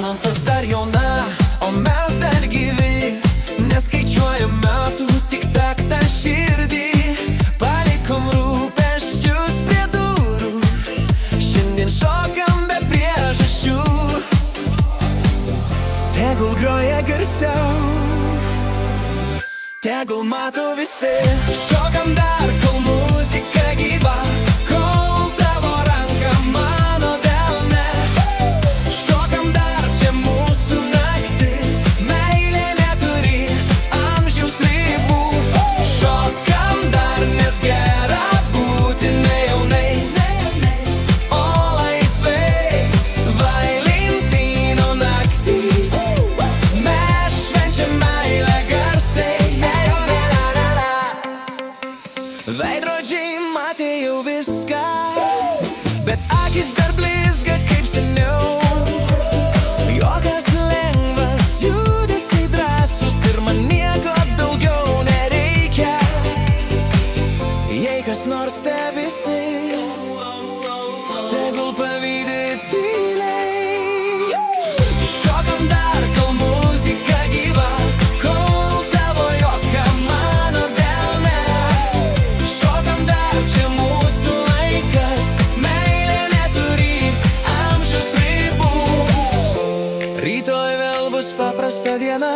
Mantas dar jauna, o mes dar gyvi. Neskaičiuojam metų, tik taktą širdį. Palikom rūpesčius prie durų. Šiandien šokam be priežasčių. Tegul groja garsiau, tegul mato visi. Šokam dar, kol muzika gyva, kol tavo ranka mano delne. Šokam dar, čia mūsų naktis, meilė neturi amžiaus ribų. Šokam dar, nes gera būti ne jaunais, o laisvais. Valentino naktį mes švenčiam meilę garsiai. Veidrodžiai matė jau viską, bet akis dar blizga kaip seniau. Juokas lengvas, judesiai drąsus ir man nieko daugiau nereikia. Jei kas nors stebisi, tegul pavydi tyliai. Šokam dar, kol muzika gyva, kol tavo juoka mano delne. Šokam dar, čia mūsų laikas, meilė neturi amžiaus ribų. Rytoj vėl bus paprasta diena,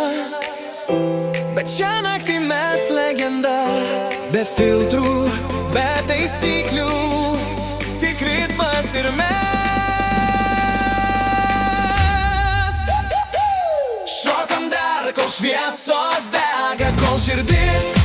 bet šią naktį mes legenda. Be filtrų, be taisyklių, tik ritmas ir mes. Šokam dar, kol šviesos dega, kol širdis